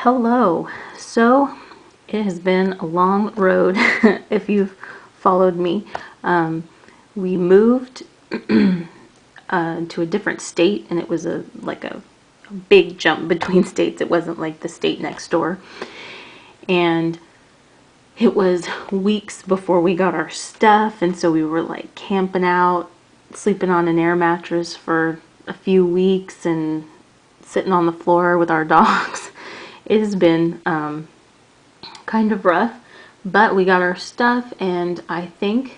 Hello. So it has been a long road if you've followed me. We moved to a different state, and it was like a big jump between states. It wasn't like the state next door. And it was weeks before we got our stuff, and so we were like camping out, sleeping on an air mattress for a few weeks and sitting on the floor with our dogs. It has been kind of rough, but we got our stuff, and I think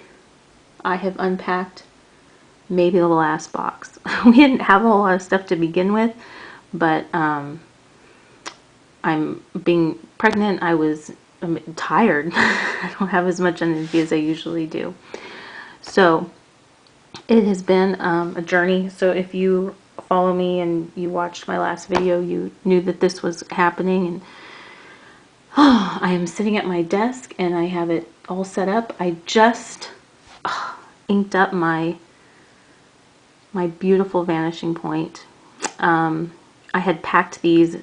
I have unpacked maybe the last box. We didn't have a whole lot of stuff to begin with, but I'm being pregnant. I'm tired. I don't have as much energy as I usually do. So it has been a journey. So if you follow me and you watched my last video, you knew that this was happening. And I am sitting at my desk and I have it all set up. I just inked up my beautiful vanishing point. I had packed these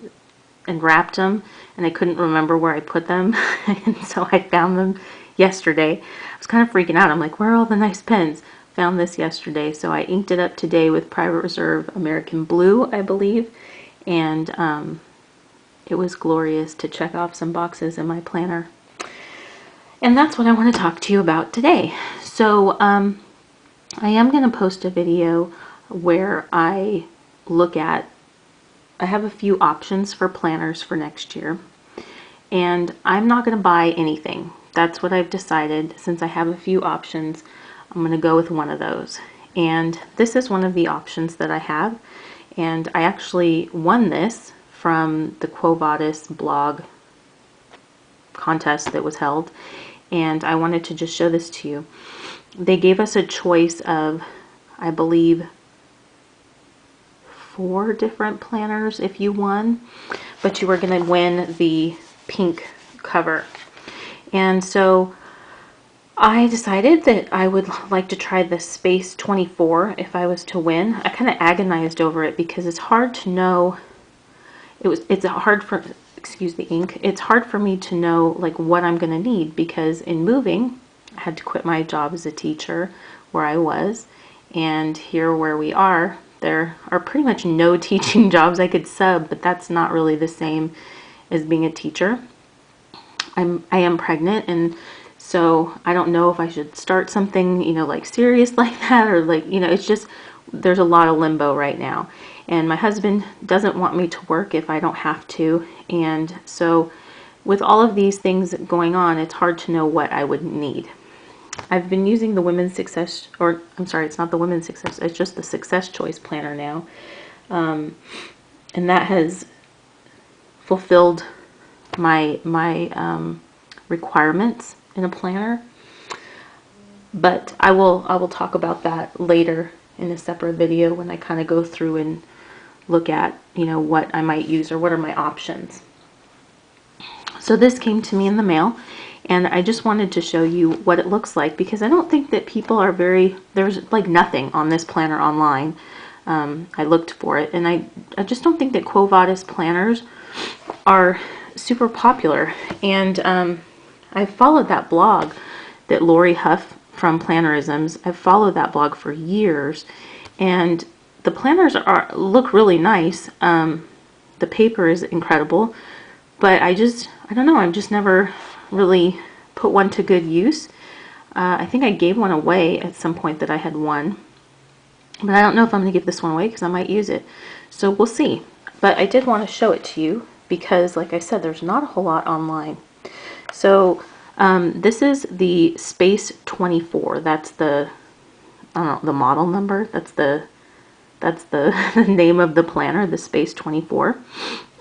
and wrapped them, and I couldn't remember where I put them, and so I found them yesterday. I was kind of freaking out. I'm like, where are all the nice pens? Found this yesterday, so I inked it up today with Private Reserve American Blue, I believe, and it was glorious to check off some boxes in my planner. And that's what I want to talk to you about today. So I am going to post a video where I have a few options for planners for next year, and I'm not going to buy anything. That's what I've decided. Since I have a few options, I'm going to go with one of those. And this is one of the options that I have, and I actually won this from the Quo Vadis blog contest that was held, and I wanted to just show this to you. They gave us a choice of, I believe, 4 different planners if you won, but you were going to win the pink cover. And so I decided that I would like to try the Space 24 if I was to win. I kind of agonized over it because it's hard to know. It's hard for, excuse the ink, it's hard for me to know like what I'm going to need, because in moving I had to quit my job as a teacher where I was, and here where we are, there are pretty much no teaching jobs. I could sub, but that's not really the same as being a teacher. I am pregnant, and so I don't know if I should start something, like serious like that, or like, it's just, there's a lot of limbo right now. And my husband doesn't want me to work if I don't have to. And so with all of these things going on, it's hard to know what I would need. I've been using the Women's Success, or I'm sorry, it's not the Women's Success, it's just the Success Choice Planner now. And that has fulfilled my requirements in a planner. But I will talk about that later in a separate video when I kind of go through and look at, what I might use or what are my options. So this came to me in the mail, and I just wanted to show you what it looks like, because I don't think that people are there's like nothing on this planner online. I looked for it, and I just don't think that Quo Vadis planners are super popular. And I followed that blog that Lori Huff from Plannerisms. I've followed that blog for years, and the planners look really nice. The paper is incredible, but I don't know, I've just never really put one to good use. I think I gave one away at some point that I had won, but I don't know if I'm going to give this one away because I might use it. So we'll see. But I did want to show it to you because, like I said, there's not a whole lot online. So this is the Space 24. That's the, I don't know, the model number. That's the name of the planner, the Space 24.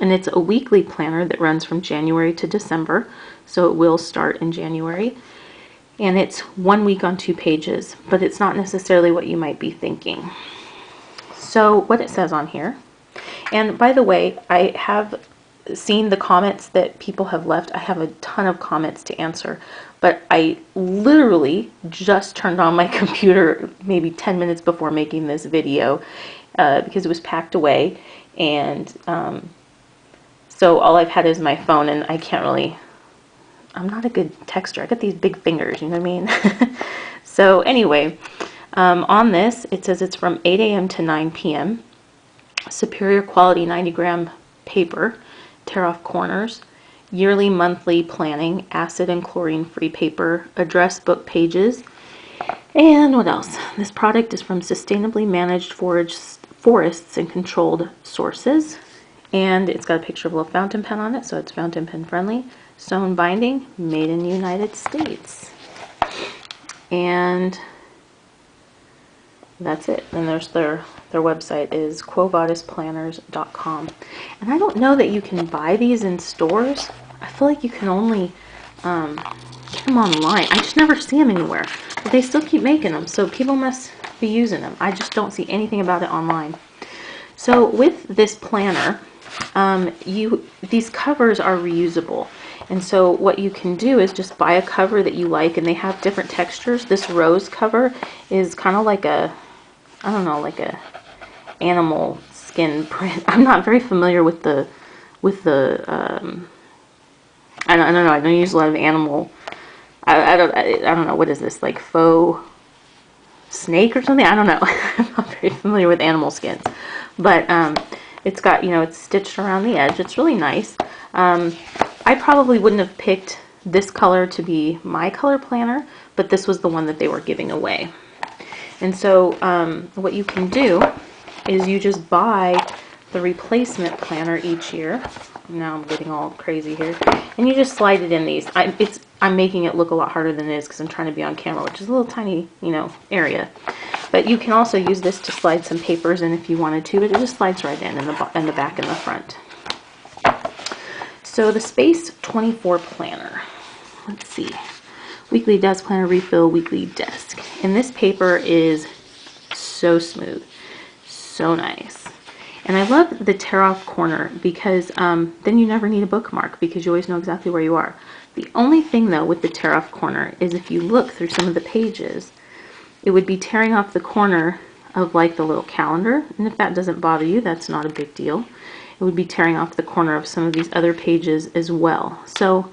And it's a weekly planner that runs from January to December. So it will start in January. And it's 1 week on 2 pages, but it's not necessarily what you might be thinking. So what it says on here, and by the way, I have seen the comments that people have left. I have a ton of comments to answer, but I literally just turned on my computer maybe 10 minutes before making this video because it was packed away. And so So all I've had is my phone, and I can't really, I'm not a good texter. I got these big fingers, you know what I mean? So anyway, on this, it says it's from 8 a.m. to 9 p.m. Superior quality 90-gram paper, tear off corners, yearly monthly planning, acid and chlorine free paper, address book pages, and what else? This product is from sustainably managed forests and controlled sources. And it's got a picture of a little fountain pen on it, so it's fountain pen friendly. Sewn binding, made in the United States. And that's it. And there's their website is quovadisplanners.com. And I don't know that you can buy these in stores. I feel like you can only get them online. I just never see them anywhere. But they still keep making them, so people must be using them. I just don't see anything about it online. So with this planner, these covers are reusable. And so what you can do is just buy a cover that you like, and they have different textures. This rose cover is kind of like a, I don't know, like a animal skin print. I'm not very familiar with the I don't know, I don't use a lot of animal, I don't know, what is this, like faux snake or something? I don't know. I'm not very familiar with animal skins. But it's got, you know, it's stitched around the edge. It's really nice. I probably wouldn't have picked this color to be my color planner, but this was the one that they were giving away. And so what you can do is you just buy the replacement planner each year. Now I'm getting all crazy here. And you just slide it in these. I'm making it look a lot harder than it is because I'm trying to be on camera, which is a little tiny, you know, area. But you can also use this to slide some papers in if you wanted to, but it just slides right in the back and the front. So the Space 24 planner. Let's see. Weekly desk planner refill, weekly desk. And this paper is so smooth, so nice. And I love the tear off corner because then you never need a bookmark because you always know exactly where you are. The only thing though with the tear off corner is if you look through some of the pages, it would be tearing off the corner of like the little calendar. And if that doesn't bother you, that's not a big deal. It would be tearing off the corner of some of these other pages as well. So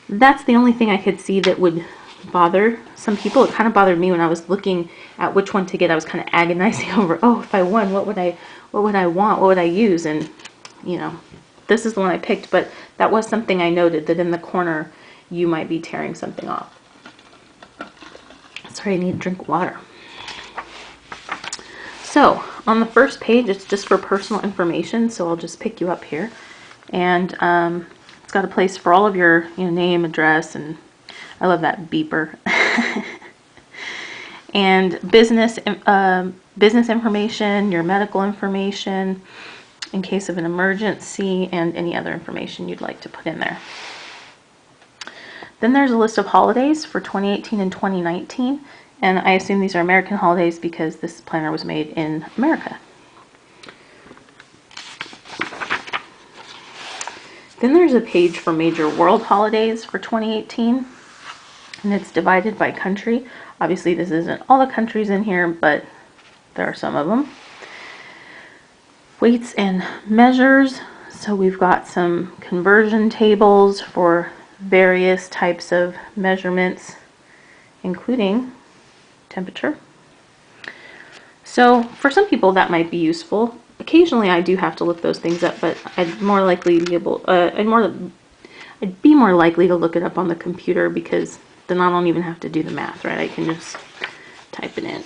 that's the only thing I could see that would bother some people. It kind of bothered me when I was looking at which one to get. I was kind of agonizing over, oh, if I won, what would I want? What would I use? And, you know, this is the one I picked, but that was something I noted, that in the corner you might be tearing something off. Sorry, I need a drink of water. So on the first page, it's just for personal information, so I'll just pick you up here. And it's got a place for all of your, you know, name, address, and I love that beeper. And business information, your medical information in case of an emergency, and any other information you'd like to put in there. Then there's a list of holidays for 2018 and 2019, and I assume these are American holidays because this planner was made in America. Then there's a page for major world holidays for 2018, and it's divided by country. Obviously this isn't all the countries in here, but there are some of them. Weights and measures. So we've got some conversion tables for various types of measurements, including temperature. So for some people that might be useful. Occasionally I do have to look those things up, but I'd be more likely to look it up on the computer because then I don't even have to do the math, right? I can just type it in.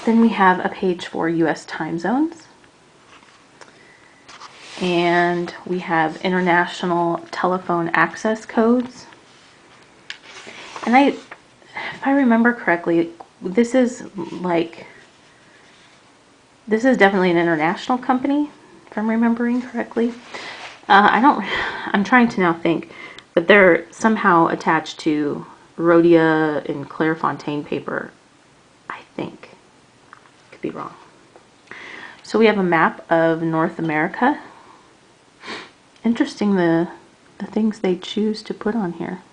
Then we have a page for US time zones. And we have international telephone access codes. And if I remember correctly, this is definitely an international company, if I'm remembering correctly. I'm trying to now think, but they're somehow attached to Rhodia and Clairefontaine paper, I think. Could be wrong. So we have a map of North America. Interesting the things they choose to put on here.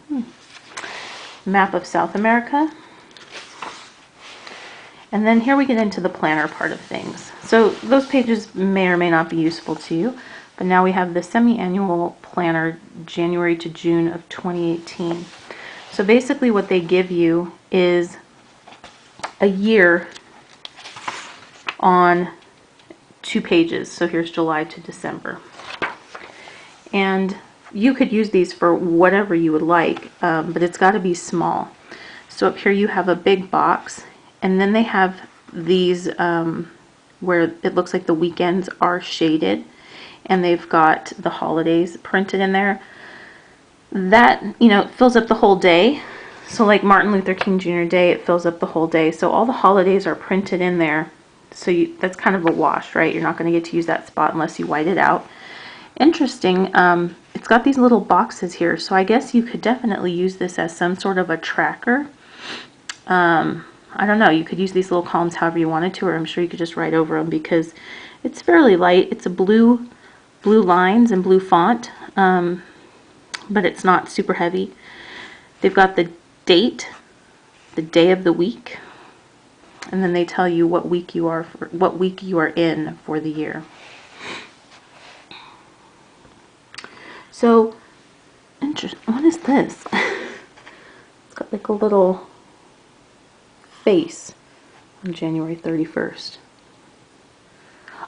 Map of South America. And then here we get into the planner part of things. So those pages may or may not be useful to you, but now we have the semi-annual planner, January to June of 2018. So basically what they give you is a year on 2 pages. So here's July to December. And you could use these for whatever you would like, but it's got to be small. So up here you have a big box, and then they have these where it looks like the weekends are shaded, and they've got the holidays printed in there. That, you know, fills up the whole day. So like Martin Luther King Jr. Day, it fills up the whole day. So all the holidays are printed in there. So that's kind of a wash, right? You're not going to get to use that spot unless you white it out. Interesting, it's got these little boxes here. So I guess you could definitely use this as some sort of a tracker. I don't know, you could use these little columns however you wanted to, or I'm sure you could just write over them because it's fairly light. It's a blue lines and blue font, but it's not super heavy. They've got the date, the day of the week, and then they tell you what week you are in for the year. So, interesting. What is this? It's got like a little face on January 31st.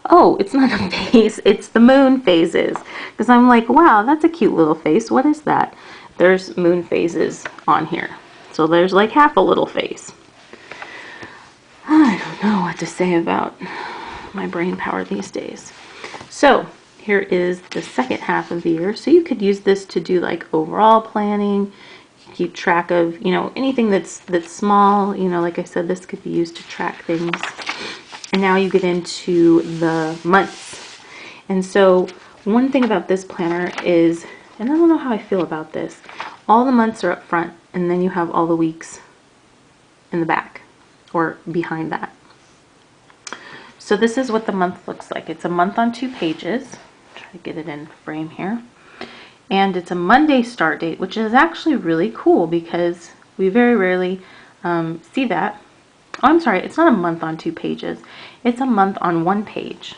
Oh, it's not a face, it's the moon phases. Because I'm like, wow, that's a cute little face. What is that? There's moon phases on here. So there's like half a little face. I don't know what to say about my brain power these days. So here is the second half of the year. So you could use this to do like overall planning, keep track of, you know, anything that's small. You know, like I said, this could be used to track things. And now you get into the months. And so one thing about this planner is, and I don't know how I feel about this, all the months are up front, and then you have all the weeks in the back or behind that. So this is what the month looks like. It's a month on 2 pages. Try to get it in frame here. And it's a Monday start date, which is actually really cool because we very rarely see that. Oh, I'm sorry, it's not a month on 2 pages. It's a month on 1 page.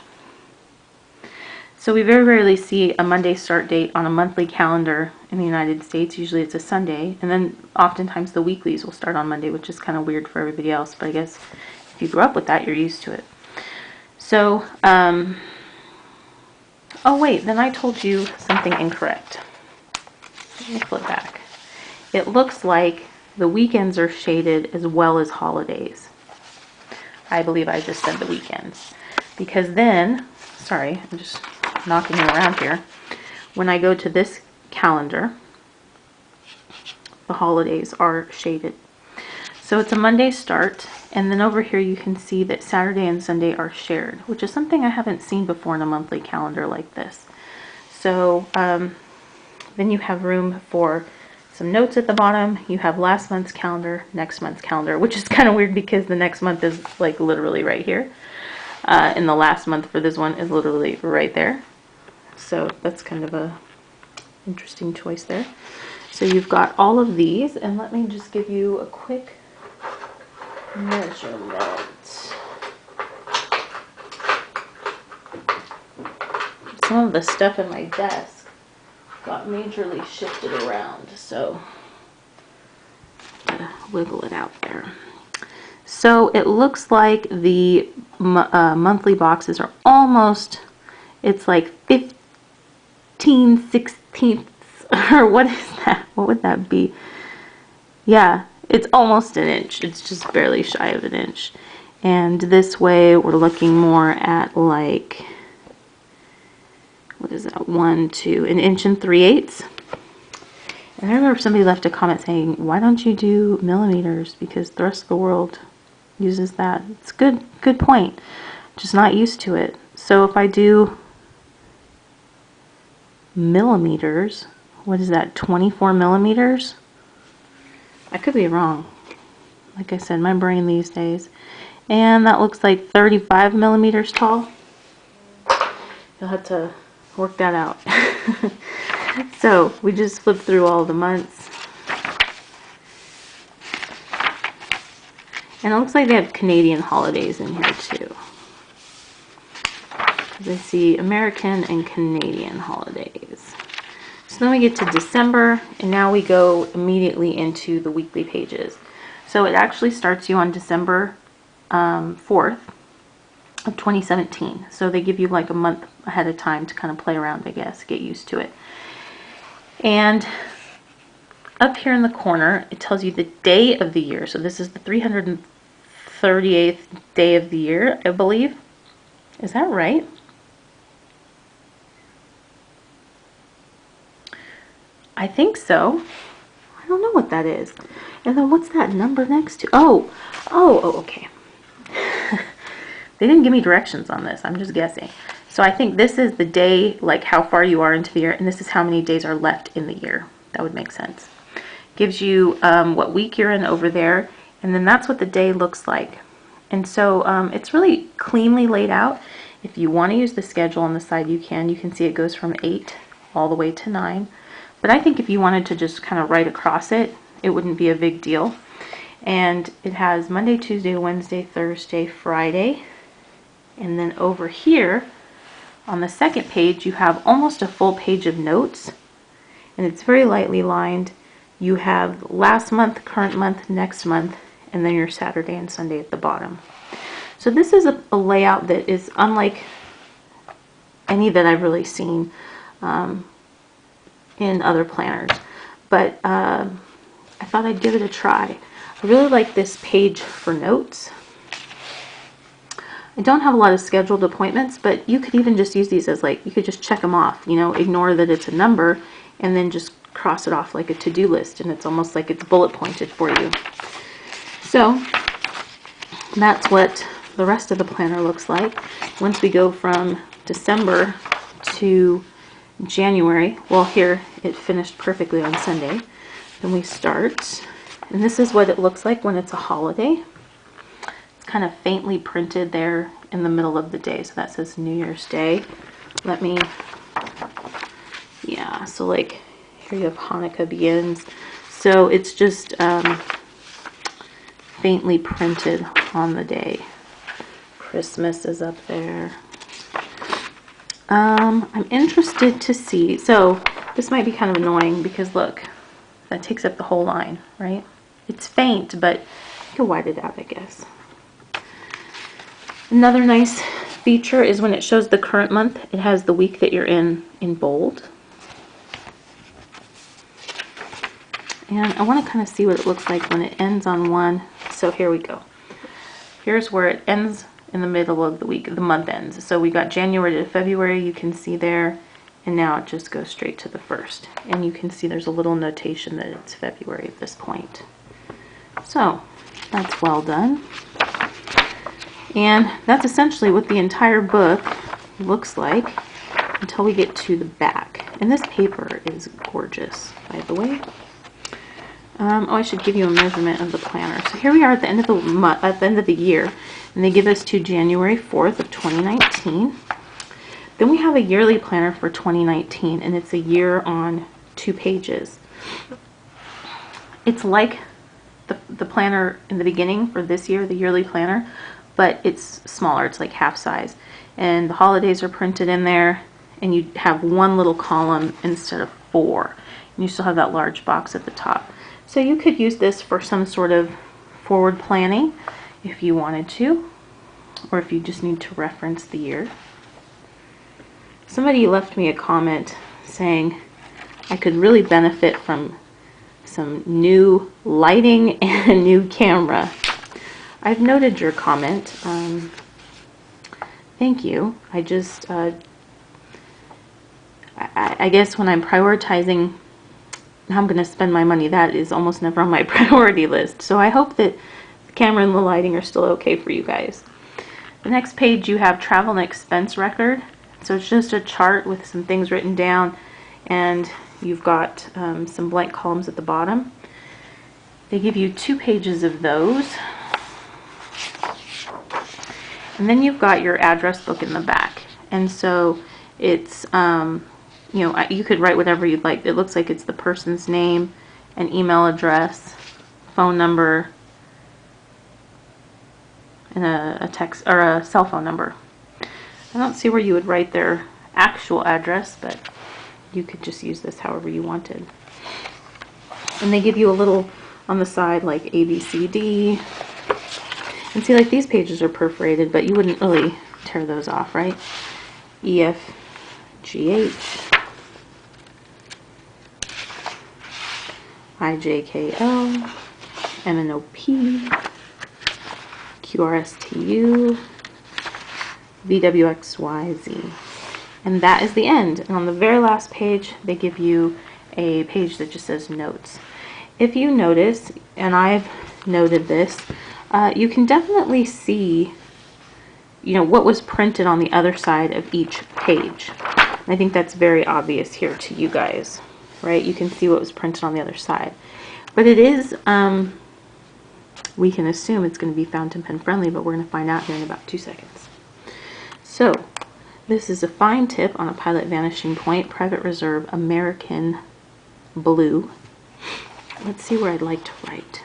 So we very rarely see a Monday start date on a monthly calendar in the United States. Usually it's a Sunday, and then oftentimes the weeklies will start on Monday, which is kind of weird for everybody else, but I guess if you grew up with that, you're used to it. So, oh wait, then I told you something incorrect. Let me flip back. It looks like the weekends are shaded as well as holidays. I believe I just said the weekends. Because then, sorry, I'm just knocking you around here. When I go to this calendar, the holidays are shaded. So it's a Monday start, and then over here you can see that Saturday and Sunday are shared, which is something I haven't seen before in a monthly calendar like this. So then you have room for some notes at the bottom. You have last month's calendar, next month's calendar, which is kind of weird because the next month is like literally right here. And the last month for this one is literally right there. So that's kind of a interesting choice there. So you've got all of these, and let me just give you a quick measurement. Some of the stuff in my desk got majorly shifted around, so gotta wiggle it out there. So it looks like the monthly boxes are almost, it's like 15/16, or what is that? What would that be? Yeah, it's almost an inch. It's just barely shy of an inch. And this way we're looking more at like, what is that, 1, 2, an inch and 3/8. And I remember somebody left a comment saying, why don't you do millimeters? Because the rest of the world uses that. It's a good point. Just not used to it. So if I do millimeters, what is that, 24 millimeters? I could be wrong. Like I said, my brain these days. And that looks like 35 millimeters tall. You'll have to work that out. So we just flipped through all the months. And it looks like they have Canadian holidays in here too. I see American and Canadian holidays. So then we get to December, and now we go immediately into the weekly pages. So it actually starts you on December 4th of 2017. So they give you like a month ahead of time to kind of play around, I guess, get used to it. And up here in the corner, it tells you the day of the year. So this is the 338th day of the year, I believe. Is that right? I think so. I don't know what that is. And then what's that number next to? Oh, okay. They didn't give me directions on this. I'm just guessing. So I think this is the day, like how far you are into the year, and this is how many days are left in the year. That would make sense. Gives you what week you're in over there, and then that's what the day looks like. And so it's really cleanly laid out. If you want to use the schedule on the side, you can. You can see it goes from 8 all the way to 9. But I think if you wanted to just kind of write across it, it wouldn't be a big deal. And it has Monday, Tuesday, Wednesday, Thursday, Friday. And then over here on the second page, you have almost a full page of notes. And it's very lightly lined. You have last month, current month, next month, and then your Saturday and Sunday at the bottom. So this is a layout that is unlike any that I've really seen in other planners, but I thought I'd give it a try. I really like this page for notes. I don't have a lot of scheduled appointments, but you could even just use these as like, you could just check them off, you know, ignore that it's a number, and then just cross it off like a to-do list, and it's almost like it's bullet pointed for you. So that's what the rest of the planner looks like. Once we go from December to January, well, here it finished perfectly on Sunday. Then we start, and this is what it looks like when it's a holiday. It's kind of faintly printed there in the middle of the day, so that says New Year's Day. Yeah, so like here you have Hanukkah begins. So it's just faintly printed on the day. Christmas is up there. I'm interested to see, so this might be kind of annoying because look, that takes up the whole line, right? It's faint, but you can white it out, I guess. Another nice feature is when it shows the current month, it has the week that you're in bold. And I want to kind of see what it looks like when it ends on one. So here we go. Here's where it ends in the middle of the week, the month ends. So we got January to February, you can see there, and now it just goes straight to the 1st. And you can see there's a little notation that it's February at this point. So that's well done. And that's essentially what the entire book looks like until we get to the back. And this paper is gorgeous, by the way. Oh, I should give you a measurement of the planner. So here we are at the end of the month, at the end of the year, and they give us to January 4th of 2019. Then we have a yearly planner for 2019, and it's a year on 2 pages. It's like the planner in the beginning for this year, the yearly planner, but it's smaller. It's like half size, and the holidays are printed in there, and you have one little column instead of 4, and you still have that large box at the top. So you could use this for some sort of forward planning if you wanted to, or if you just need to reference the year. Somebody left me a comment saying I could really benefit from some new lighting and a new camera. I've noted your comment. Thank you. I just, I guess when I'm prioritizing how I'm going to spend my money, that is almost never on my priority list. So I hope that the camera and the lighting are still okay for you guys. The next page you have travel and expense record. So it's just a chart with some things written down, and you've got some blank columns at the bottom. They give you 2 pages of those. And then you've got your address book in the back. And so it's, you know, you could write whatever you'd like. It looks like it's the person's name, an email address, phone number, and a text or a cell phone number. I don't see where you would write their actual address, but you could just use this however you wanted. And they give you a little on the side like A, B, C, D. And see, like these pages are perforated, but you wouldn't really tear those off, right? E, F, G, H, I, J, K, L, M, N, O, P, Q, R, S, T, U, V, W, X, Y, Z. And that is the end. And on the very last page, they give you a page that just says notes. If you notice, and I've noted this, you can definitely see, you know, what was printed on the other side of each page. And I think that's very obvious here to you guys, right? You can see what was printed on the other side. But it is, we can assume it's going to be fountain pen friendly, but we're going to find out here in about 2 seconds. So, this is a fine tip on a Pilot Vanishing Point Private Reserve American Blue. Let's see where I'd like to write.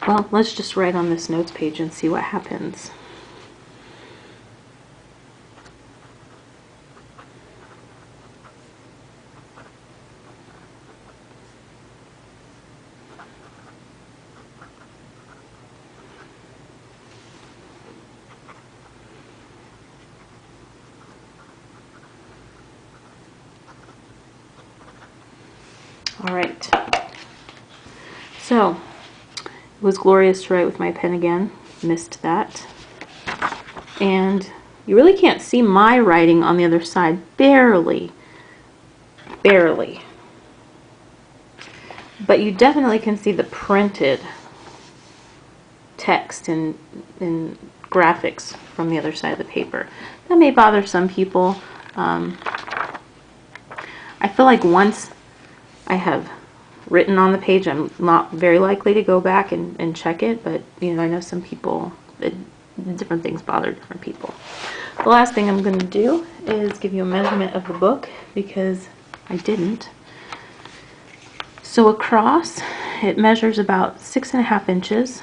Well, let's just write on this notes page and see what happens. All right. So, it was glorious to write with my pen again. Missed that. And you really can't see my writing on the other side. Barely. Barely. But you definitely can see the printed text and graphics from the other side of the paper. That may bother some people. I feel like once I have written on the page, I'm not very likely to go back and check it, but you know, I know some people, different things bother different people. The last thing I'm going to do is give you a measurement of the book, because I didn't. So across, it measures about 6.5 inches.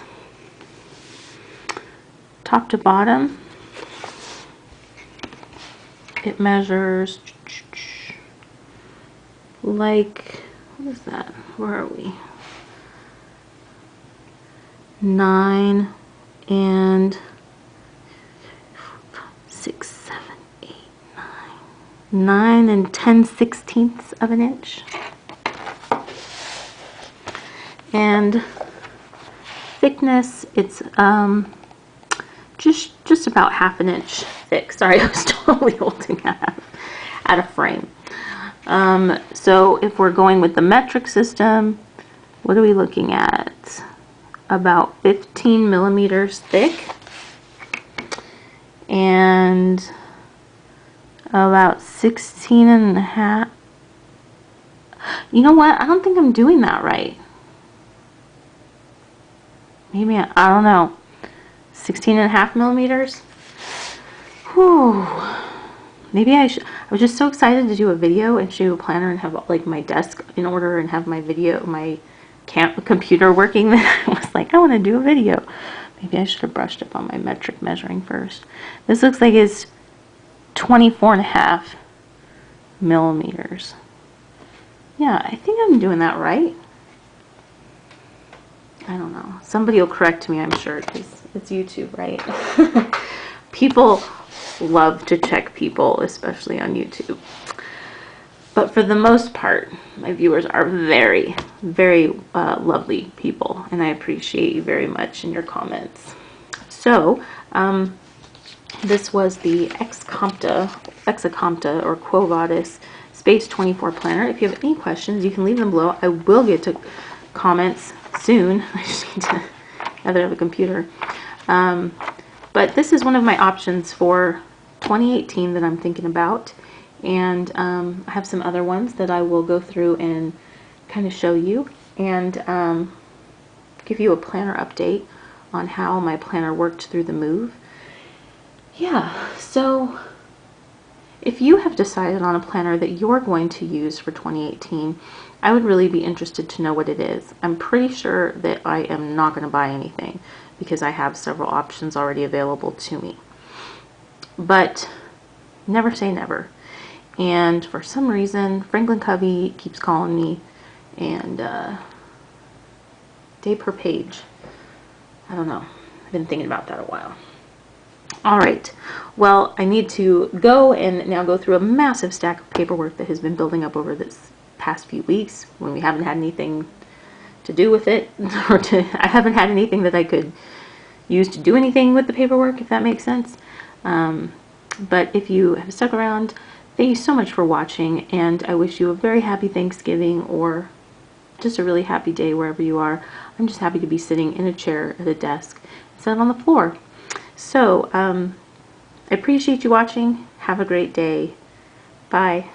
Top to bottom, it measures like, what is that? Where are we? 9 and 6, 7, 8, 9. 9 and 10/16 of an inch. And thickness, it's just about 1/2 inch thick. Sorry, I was totally holding that out of frame. So if we're going with the metric system, what are we looking at? About 15 millimeters thick and about 16.5. You know what? I don't think I'm doing that right. Maybe, I don't know. 16.5 millimeters? Whew. Maybe I should. I was just so excited to do a video and show you a planner and have like my desk in order and have my video, my computer working, that I was like, I want to do a video. Maybe I should have brushed up on my metric measuring first. This looks like it's 24.5 millimeters. Yeah, I think I'm doing that right. I don't know. Somebody will correct me, I'm sure, because it's YouTube, right? People love to check people, especially on YouTube. But for the most part, my viewers are very, very lovely people, and I appreciate you very much in your comments. So, this was the Exacompta or Quo Vadis Space 24 Planner. If you have any questions, you can leave them below. I will get to comments soon. I just need to gather the computer. But this is one of my options for 2018 that I'm thinking about. And I have some other ones that I will go through and kind of show you and give you a planner update on how my planner worked through the move. Yeah, so if you have decided on a planner that you're going to use for 2018, I would really be interested to know what it is. I'm pretty sure that I am not going to buy anything because I have several options already available to me. But never say never. And for some reason, Franklin Covey keeps calling me, and day per page. I don't know. I've been thinking about that a while. All right. Well, I need to go and now go through a massive stack of paperwork that has been building up over this past few weeks when we haven't had anything to do with it, or I haven't had anything that I could use to do anything with the paperwork, if that makes sense. But if you have stuck around, thank you so much for watching, and I wish you a very happy Thanksgiving, or just a really happy day wherever you are. I'm just happy to be sitting in a chair at a desk instead of on the floor. So, I appreciate you watching. Have a great day. Bye.